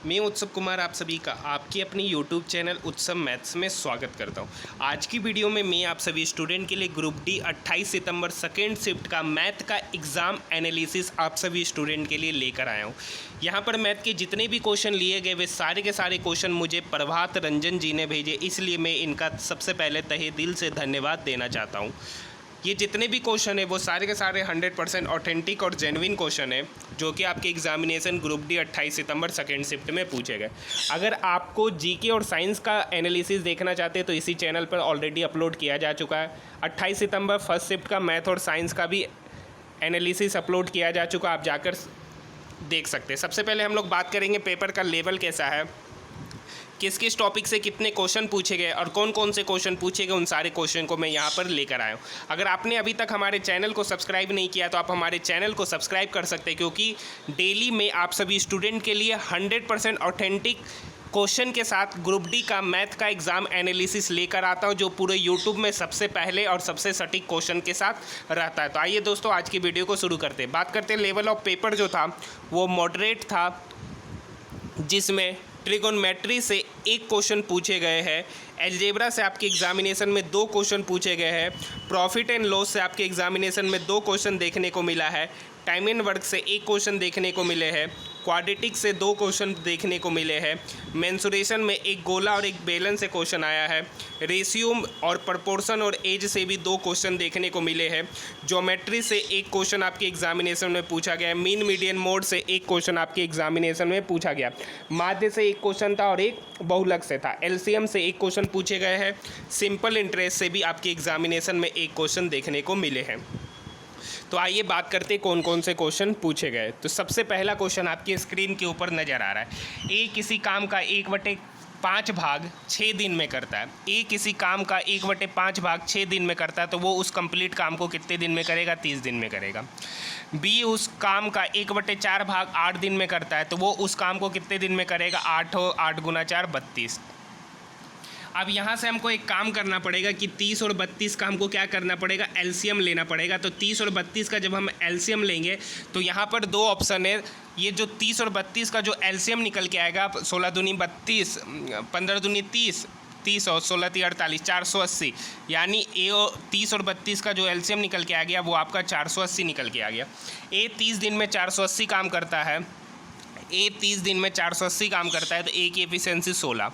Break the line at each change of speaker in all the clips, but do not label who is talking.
मैं उत्सव कुमार आप सभी का आपकी अपनी YouTube चैनल उत्सव मैथ्स में स्वागत करता हूं। आज की वीडियो में मैं आप सभी स्टूडेंट के लिए ग्रुप डी 28 सितंबर सेकेंड शिफ्ट का मैथ का एग्ज़ाम एनालिसिस आप सभी स्टूडेंट के लिए लेकर आया हूं। यहां पर मैथ के जितने भी क्वेश्चन लिए गए वे सारे के सारे क्वेश्चन मुझे प्रभात रंजन जी ने भेजे, इसलिए मैं इनका सबसे पहले तहे दिल से धन्यवाद देना चाहता हूँ। ये जितने भी क्वेश्चन है वो सारे के सारे 100% ऑथेंटिक और जेन्युइन क्वेश्चन है जो कि आपके एग्जामिनेशन ग्रुप डी 28 सितंबर सेकेंड शिफ्ट में पूछे गए। अगर आपको जीके और साइंस का एनालिसिस देखना चाहते हैं तो इसी चैनल पर ऑलरेडी अपलोड किया जा चुका है। 28 सितंबर फर्स्ट शिफ्ट का मैथ और साइंस का भी एनालिसिस अपलोड किया जा चुका, आप जाकर देख सकते हैं। सबसे पहले हम लोग बात करेंगे पेपर का लेवल कैसा है, किस किस टॉपिक से कितने क्वेश्चन पूछे गए और कौन कौन से क्वेश्चन पूछे गए, उन सारे क्वेश्चन को मैं यहाँ पर लेकर आया हूँ। अगर आपने अभी तक हमारे चैनल को सब्सक्राइब नहीं किया तो आप हमारे चैनल को सब्सक्राइब कर सकते हैं, क्योंकि डेली मैं आप सभी स्टूडेंट के लिए 100% ऑथेंटिक क्वेश्चन के साथ ग्रुप डी का मैथ का एग्ज़ाम एनालिसिस लेकर आता हूँ, जो पूरे यूट्यूब में सबसे पहले और सबसे सटीक क्वेश्चन के साथ रहता है। तो आइए दोस्तों आज की वीडियो को शुरू करते हैं। बात करते हैं लेवल ऑफ पेपर जो था वो मॉडरेट था, जिसमें ट्रिगोनमेट्री से एक क्वेश्चन पूछे गए हैं, एल्जेब्रा से आपके एग्जामिनेशन में 2 क्वेश्चन पूछे गए हैं, प्रॉफिट एंड लॉस से आपके एग्जामिनेशन में 2 क्वेश्चन देखने को मिला है, टाइम एंड वर्क से 1 क्वेश्चन देखने को मिले हैं, क्वाड्रेटिक से 2 क्वेश्चन देखने को मिले हैं, मेंसुरेशन में एक गोला और एक बेलन से क्वेश्चन आया है, रेशियो और प्रपोर्शन और एज से भी 2 क्वेश्चन देखने को मिले हैं, ज्योमेट्री से 1 क्वेश्चन आपके एग्जामिनेशन में पूछा गया, मीन मीडियन मोड से 1 क्वेश्चन आपके एग्जामिनेशन में पूछा गया, माध्य से 1 क्वेश्चन था और एक बहुलक से था, एलसीएम से 1 क्वेश्चन पूछे गए हैं, सिंपल इंटरेस्ट से भी आपके एग्जामिनेशन में 1 क्वेश्चन देखने को मिले हैं। तो आइए बात करते हैं कौन कौन से क्वेश्चन पूछे गए। तो सबसे पहला क्वेश्चन आपकी स्क्रीन के ऊपर नज़र आ रहा है। ए किसी काम का 1/5 भाग 6 दिन में करता है। ए किसी काम का 1/5 भाग 6 दिन में करता है, तो वो उस कंप्लीट काम को कितने दिन में करेगा? 30 दिन में करेगा। बी उस काम का 1/4 भाग 8 दिन में करता है, तो वो उस काम को कितने दिन में करेगा? 8 गुना 4 32। अब यहाँ से हमको एक काम करना पड़ेगा कि 30 और 32 का हमको क्या करना पड़ेगा? एलसीएम लेना पड़ेगा। तो 30 और 32 का जब हम एलसीएम लेंगे तो यहाँ पर 2 ऑप्शन है। ये जो 30 और 32 का जो एलसीएम निकल के आएगा, 16 दूनी 32, 15 दूनी 30, 30 और 16 × 48, 480। यानी ए 30 और 32 का जो एलसीएम निकल के आ गया वो आपका 480 निकल के आ गया। ए 30 दिन में 480 काम करता है, ए 30 दिन में 480 काम करता है तो ए की एफिशिएंसी 16।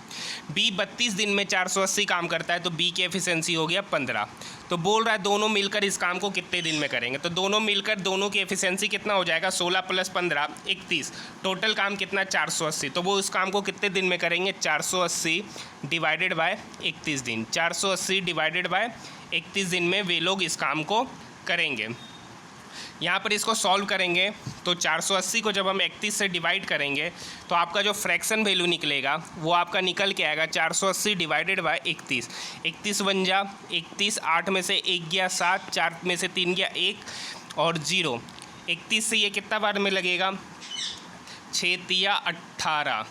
बी 32 दिन में 480 काम करता है तो बी की एफिशिएंसी हो गया 15। तो बोल रहा है दोनों मिलकर इस काम को कितने दिन में करेंगे, तो दोनों मिलकर दोनों की एफिशिएंसी कितना हो जाएगा? 16 + 15 31। टोटल काम कितना? 480। तो वो इस काम को कितने दिन में करेंगे? 480 डिवाइडेड बाय 31 दिन। 480 डिवाइडेड बाय 31 दिन में वे लोग इस काम को करेंगे। यहाँ पर इसको सॉल्व करेंगे तो 480 को जब हम 31 से डिवाइड करेंगे तो आपका जो फ्रैक्शन वैल्यू निकलेगा वो आपका निकल के आएगा 480 डिवाइडेड बाय 31। 31 बन जा 31, 8 में से 1 गया 7, 4 में से 3 गया 1 और 0। 31 से ये कितना बार में लगेगा? 6 तिया 18,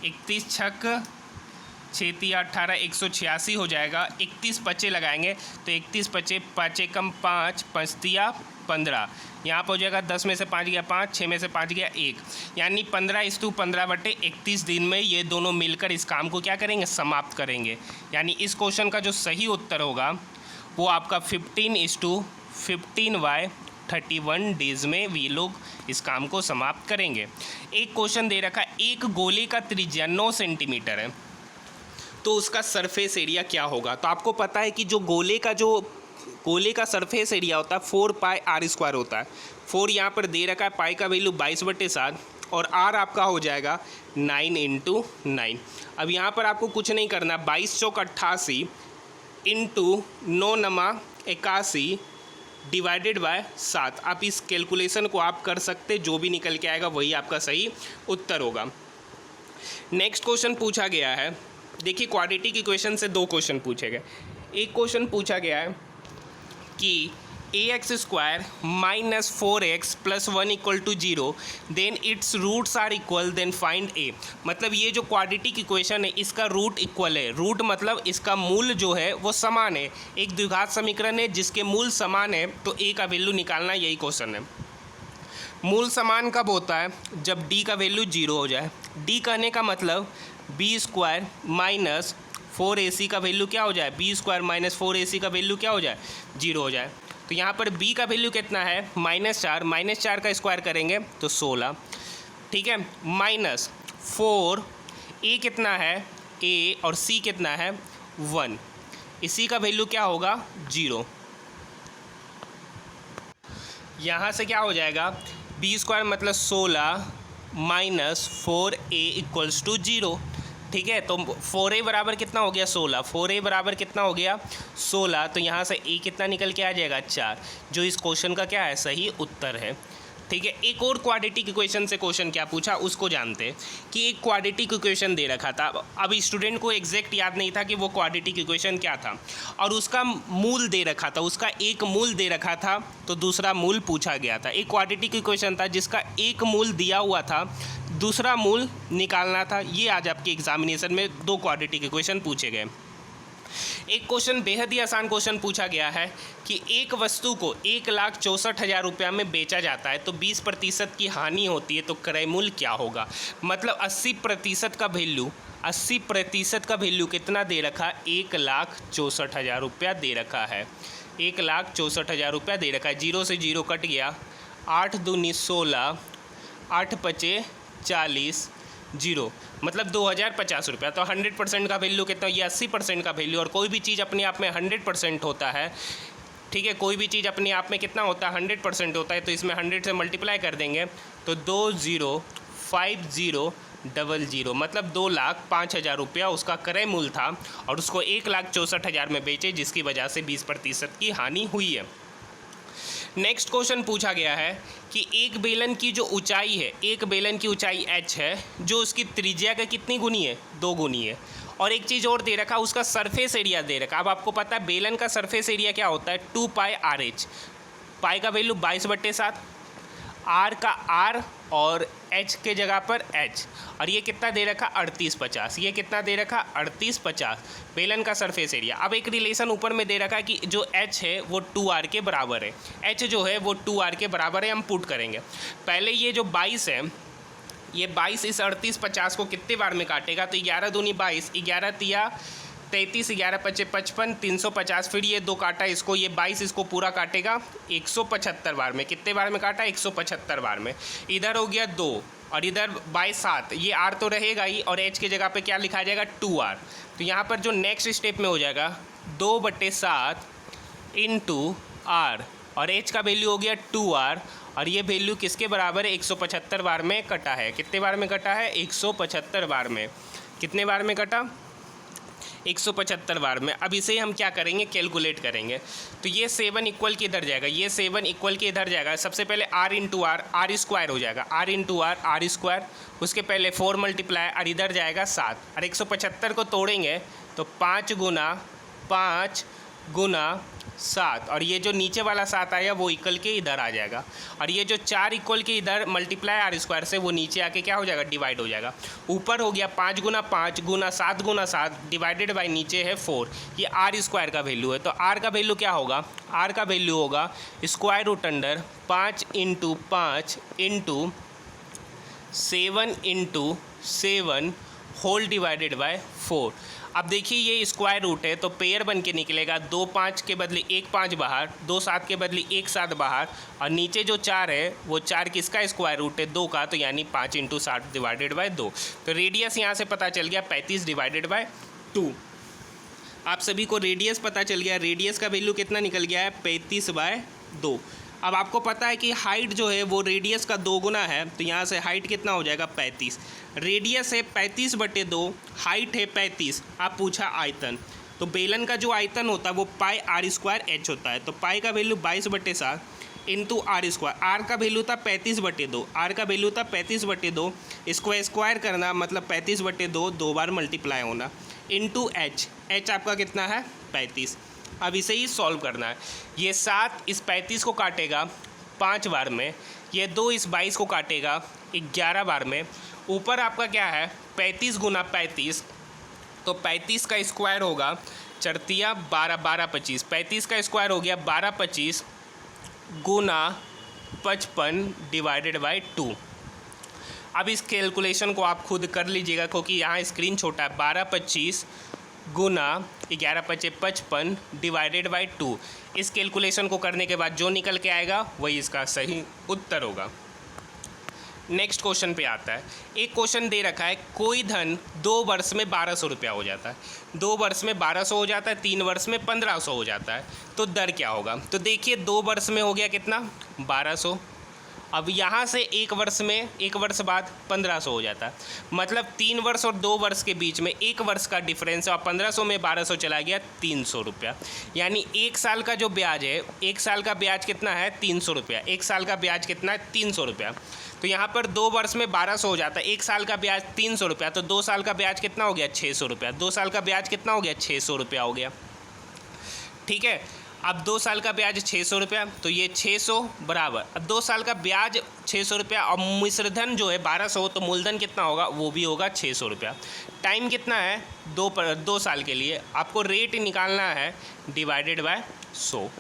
31 छक 6 तिया 18, 186 हो जाएगा। 31 पचे लगाएंगे तो 31 पचे 5 एकम 5, 5 तिया 15। यहाँ पर हो जाएगा 10 में से 5 गया 5, 6 में से 5 गया 1, यानी 15:15/31 दिन में ये दोनों मिलकर इस काम को क्या करेंगे? समाप्त करेंगे। यानी इस क्वेश्चन का जो सही उत्तर होगा वो आपका 15:15/31 डेज में वे लोग इस काम को समाप्त करेंगे। एक क्वेश्चन दे रखा है, एक गोले का त्रिज्या 9 सेंटीमीटर है तो उसका सरफेस एरिया क्या होगा? तो आपको पता है कि जो गोले का सरफेस एरिया होता है 4πr² होता है। 4 यहाँ पर दे रखा है, पाई का वैल्यू 22/7 और r आपका हो जाएगा 9 × 9। अब यहाँ पर आपको कुछ नहीं करना, 22 चौक 88 इंटू 9 नमा 81 डिवाइडेड बाय 7। आप इस कैलकुलेशन को आप कर सकते, जो भी निकल के आएगा वही आपका सही उत्तर होगा। नेक्स्ट क्वेश्चन पूछा गया है, देखिए क्वाड्रेटिक इक्वेशन से 2 क्वेश्चन पूछे गए। एक क्वेश्चन पूछा गया है कि ax² - 4x + 1 = 0, then its roots are equal, then find a। मतलब ये जो क्वाड्रेटिक इक्वेशन है इसका रूट इक्वल है। रूट मतलब इसका मूल जो है वो समान है। एक द्विघात समीकरण है जिसके मूल समान है तो a का वैल्यू निकालना, यही क्वेश्चन है। मूल समान कब होता है? जब d का वैल्यू 0 हो जाए। डी कहने का मतलब बी स्क्वायर माइनस 4ac का वैल्यू क्या हो जाए, बी स्क्वायर माइनस 4ac का वैल्यू क्या हो जाए, 0 हो जाए। तो यहाँ पर b का वैल्यू कितना है, -4, -4 का स्क्वायर करेंगे तो 16, ठीक है, माइनस 4, a कितना है, a और c कितना है 1, इसी का वैल्यू क्या होगा 0। यहाँ से क्या हो जाएगा, बी स्क्वायर मतलब 16 माइनस 4a इक्वल्स टू 0, ठीक है। तो 4a बराबर कितना हो गया 16, 4a बराबर कितना हो गया 16, तो यहाँ से a कितना निकल के आ जाएगा 4, जो इस क्वेश्चन का क्या है, सही उत्तर है, ठीक है। एक और क्वाड्रेटिक इक्वेशन से क्वेश्चन क्या पूछा उसको जानते हैं कि एक क्वाड्रेटिक इक्वेशन दे रखा था। अब स्टूडेंट को एग्जैक्ट याद नहीं था कि वो क्वाड्रेटिक इक्वेशन क्या था, और उसका मूल दे रखा था, उसका एक मूल दे रखा था तो दूसरा मूल पूछा गया था। एक क्वाड्रेटिक इक्वेशन था जिसका एक मूल दिया हुआ था, दूसरा मूल निकालना था। ये आज आपके एग्जामिनेशन में 2 क्वाड्रेटिक इक्वेशन पूछे गए। एक क्वेश्चन बेहद ही आसान क्वेश्चन पूछा गया है कि एक वस्तु को 1,64,000 रुपया में बेचा जाता है तो 20% की हानि होती है तो क्रय मूल्य क्या होगा। मतलब 80% का वैल्यू, 80% का वैल्यू कितना दे रखा, 1,64,000 रुपया दे रखा है, 1,64,000 रुपया दे रखा है। 0 से 0 कट गया, 8 दूनी 16, 8 पचे 40, 0 मतलब 2,050 रुपया। तो 100% का वैल्यू कितना, ये 80% का वैल्यू। और कोई भी चीज़ अपने आप में 100% होता है, ठीक है, कोई भी चीज़ अपने आप में कितना होता है 100% होता है, तो इसमें 100 से मल्टीप्लाई कर देंगे तो 205000 मतलब 2,05,000 रुपया उसका क्रय मूल्य था और उसको 1,64,000 में बेचे, जिसकी वजह से 20% की हानि हुई है। नेक्स्ट क्वेश्चन पूछा गया है कि एक बेलन की जो ऊंचाई है, एक बेलन की ऊंचाई h है, जो उसकी त्रिज्या का कितनी गुनी है, 2 गुनी है। और एक चीज़ और दे रखा, उसका सरफेस एरिया दे रखा। अब आपको पता है बेलन का सरफेस एरिया क्या होता है, 2πRh, पाई का वैल्यू 22/7, r का r और h के जगह पर h, और ये कितना दे रखा 3850, ये कितना दे रखा 3850 बेलन का सरफेस एरिया। अब एक रिलेशन ऊपर में दे रखा कि जो h है वो 2r के बराबर है, h जो है वो 2r के बराबर है। हम पुट करेंगे पहले, ये जो 22 है, ये 22 इस 3850 को कितने बार में काटेगा, तो 11 दूनी 22, 11 तिया 33, 11 पचे 55, 350, फिर ये 2 काटा इसको, ये 22 इसको पूरा काटेगा 175 बार में। कितने बार में काटा, 175 बार में। इधर हो गया 2 और इधर 22/7, ये r तो रहेगा ही, और h की जगह पे क्या लिखा जाएगा 2r। तो यहाँ पर जो नेक्स्ट स्टेप में हो जाएगा 2/7 इंटू r, और h का वैल्यू हो गया 2r, और ये वैल्यू किसके बराबर है, 175 बार में कटा है। कितने बार में कटा है, 175 बार में। कितने बार में कटा, 175 बार में। अब इसे हम क्या करेंगे, कैलकुलेट करेंगे। तो ये 7 इक्वल के इधर जाएगा, ये 7 इक्वल के इधर जाएगा। सबसे पहले r into r, r square हो जाएगा, r into r, r square, उसके पहले 4 मल्टीप्लाई, और इधर जाएगा 7, और 175 को तोड़ेंगे तो 5 गुना 5 गुना 7, और ये जो नीचे वाला 7 आया वो इक्वल के इधर आ जाएगा, और ये जो 4 इक्वल के इधर मल्टीप्लाई r स्क्वायर से वो नीचे आके क्या हो जाएगा, डिवाइड हो जाएगा। ऊपर हो गया 5 गुना 5 गुना 7 गुना 7 डिवाइडेड बाई नीचे है 4, ये r स्क्वायर का वैल्यू है। तो r का वैल्यू क्या होगा, r का वैल्यू होगा square root under 5 into 5 into 7 into 7 whole divided by 4। अब देखिए ये स्क्वायर रूट है तो पेयर बन के निकलेगा, 2 5 के बदले 1 5 बाहर, 2 7 के बदले 1 7 बाहर, और नीचे जो 4 है वो 4 किसका स्क्वायर रूट है, 2 का, तो यानी 5 इंटू 60 डिवाइडेड बाय 2। तो रेडियस यहाँ से पता चल गया 35 डिवाइडेड बाय 2। आप सभी को रेडियस पता चल गया, रेडियस का वैल्यू कितना निकल गया है, 35/2। अब आपको पता है कि हाइट जो है वो रेडियस का 2 गुना है, तो यहाँ से हाइट कितना हो जाएगा 35। रेडियस है 35/2, हाइट है 35। आप पूछा आयतन, तो बेलन का जो आयतन होता है वो पाई r स्क्वायर h होता है। तो पाई का value 22/7 into r square, r का वैल्यू था 35/2, आर का वैल्यू था 35/2, इसको स्क्वायर करना मतलब 35/2 2 बार मल्टीप्लाई होना, इंटू h, h आपका कितना है 35। अब इसे ही सॉल्व करना है। ये 7 इस 35 को काटेगा 5 बार में, ये 2 इस 22 को काटेगा 11 बार में। ऊपर आपका क्या है 35 गुना 35, तो 35 का स्क्वायर होगा 4 12 12 25, 35 का स्क्वायर हो गया 12 25 गुना 55 डिवाइडेड बाई 2। अब इस कैलकुलेशन को आप खुद कर लीजिएगा क्योंकि यहाँ स्क्रीन छोटा है। 12/25 गुना 11×5 = 55 डिवाइडेड बाई 2। इस कैलकुलेशन को करने के बाद जो निकल के आएगा वही इसका सही उत्तर होगा। नेक्स्ट क्वेश्चन पे आता है। एक क्वेश्चन दे रखा है, कोई धन 2 वर्ष में 1200 रुपया हो जाता है। 2 वर्ष में 1200 हो जाता है, 3 वर्ष में 1500 हो जाता है, तो दर क्या होगा? तो देखिए 2 वर्ष में हो गया कितना? 1200। अब यहाँ से 1 वर्ष में, 1 वर्ष बाद 1500 हो जाता है। मतलब 3 वर्ष और 2 वर्ष के बीच में 1 वर्ष का डिफरेंस, और 1500 में 1200 चला गया 300 रुपया। यानी 1 साल का जो ब्याज है, 1 साल का ब्याज कितना है? 300 रुपया। 1 साल का ब्याज कितना है? 300 रुपया। तो यहाँ पर 2 वर्ष में 1200 हो जाता है, 1 साल का ब्याज 300 रुपया, तो 2 साल का ब्याज कितना हो गया? 600 रुपया। 2 साल का ब्याज कितना हो गया? 600 रुपया हो गया। ठीक है, अब 2 साल का ब्याज 600 रुपया, तो ये 600 बराबर, अब 2 साल का ब्याज 600 रुपया और मिश्रधन जो है 1200, तो मूलधन कितना होगा? वो भी होगा 600 रुपया। टाइम कितना है? 2 साल के लिए। आपको रेट निकालना है डिवाइडेड बाय 100।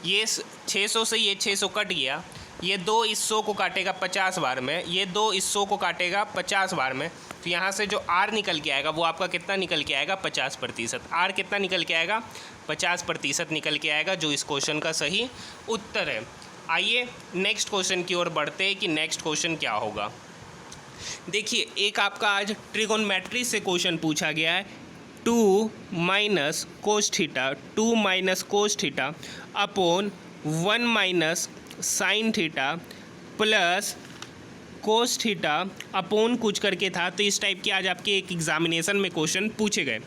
ये 600 से ये 600 कट गया, ये 2 इस 100 को काटेगा 50 बार में, ये 2 इस 100 को काटेगा 50 बार में, तो यहाँ से जो आर निकल के आएगा वो आपका कितना निकल के आएगा? 50%। आर कितना निकल के आएगा? 50% निकल के आएगा, जो इस क्वेश्चन का सही उत्तर है। आइए नेक्स्ट क्वेश्चन की ओर बढ़ते हैं कि नेक्स्ट क्वेश्चन क्या होगा। देखिए, एक आपका आज ट्रिगोनोमेट्री से क्वेश्चन पूछा गया है। 2 minus cos theta, 2 minus cos theta upon 1 minus sine theta plus cos theta upon कुछ करके था। तो इस टाइप के आज आपके एक एग्जामिनेशन में क्वेश्चन पूछे गए।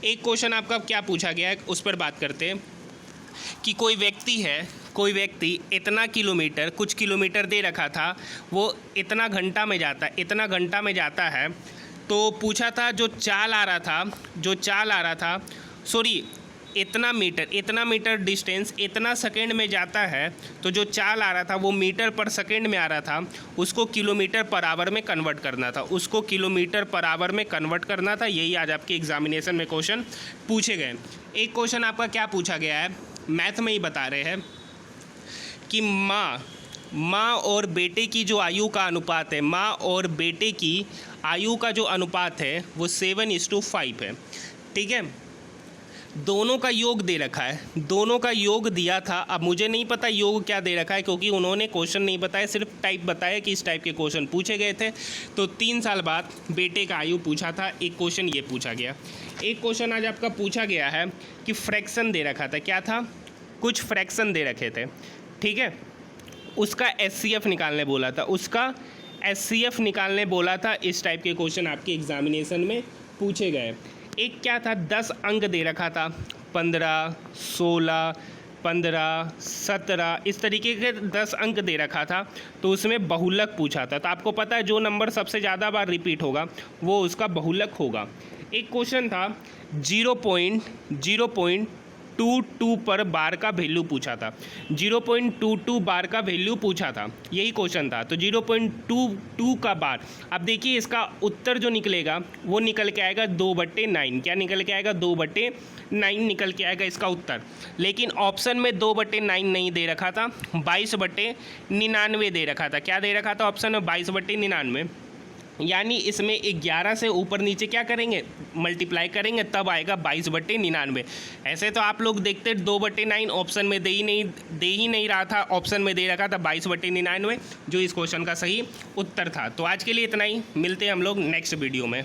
एक क्वेश्चन आपका क्या पूछा गया है उस पर बात करते हैं कि कोई व्यक्ति इतना किलोमीटर, कुछ किलोमीटर दे रखा था, वो इतना घंटा में जाता है। तो पूछा था जो चाल आ रहा था सॉरी इतना मीटर डिस्टेंस इतना सेकंड में जाता है, तो जो चाल आ रहा था वो मीटर पर सेकंड में आ रहा था, उसको किलोमीटर पर आवर में कन्वर्ट करना था। यही आज आपके एग्जामिनेशन में क्वेश्चन पूछे गए। एक क्वेश्चन आपका क्या पूछा गया है, मैथ में ही बता रहे हैं कि माँ और बेटे की जो आयु का अनुपात है, माँ और बेटे की आयु का जो अनुपात है वो 7:5 है। ठीक है, दोनों का योग दे रखा है, दोनों का योग दिया था। अब मुझे नहीं पता योग क्या दे रखा है क्योंकि उन्होंने क्वेश्चन नहीं बताया, सिर्फ टाइप बताया कि इस टाइप के क्वेश्चन पूछे गए थे। तो 3 साल बाद बेटे का आयु पूछा था, एक क्वेश्चन ये पूछा गया। एक क्वेश्चन आज आपका पूछा गया है कि फ्रैक्शन दे रखा था। क्या था? कुछ फ्रैक्शन दे रखे थे। ठीक है, उसका SCF निकालने बोला था। इस टाइप के क्वेश्चन आपके एग्जामिनेशन में पूछे गए। एक क्या था, 10 अंक दे रखा था, 15, 16, 15, 17, इस तरीके के 10 अंक दे रखा था। तो उसमें बहुलक पूछा था। तो आपको पता है जो नंबर सबसे ज़्यादा बार रिपीट होगा वो उसका बहुलक होगा। एक क्वेश्चन था 0.22 पर बार का वैल्यू पूछा था, 0.22 बार का वैल्यू पूछा था, यही क्वेश्चन था। तो 0.22 का बार, अब देखिए इसका उत्तर जो निकलेगा वो निकल के आएगा 2/9। क्या निकल के आएगा? 2/9 निकल के आएगा इसका उत्तर। लेकिन ऑप्शन में 2/9 नहीं दे रखा था, 22/99 दे रखा था। क्या दे रखा था ऑप्शन में? 22/99। यानी इसमें 11 से ऊपर नीचे क्या करेंगे? मल्टीप्लाई करेंगे, तब आएगा 22/99। ऐसे तो आप लोग देखते 2/9 ऑप्शन में दे ही नहीं रहा था, ऑप्शन में दे रखा था 22/99, जो इस क्वेश्चन का सही उत्तर था। तो आज के लिए इतना ही, मिलते हैं हम लोग नेक्स्ट वीडियो में।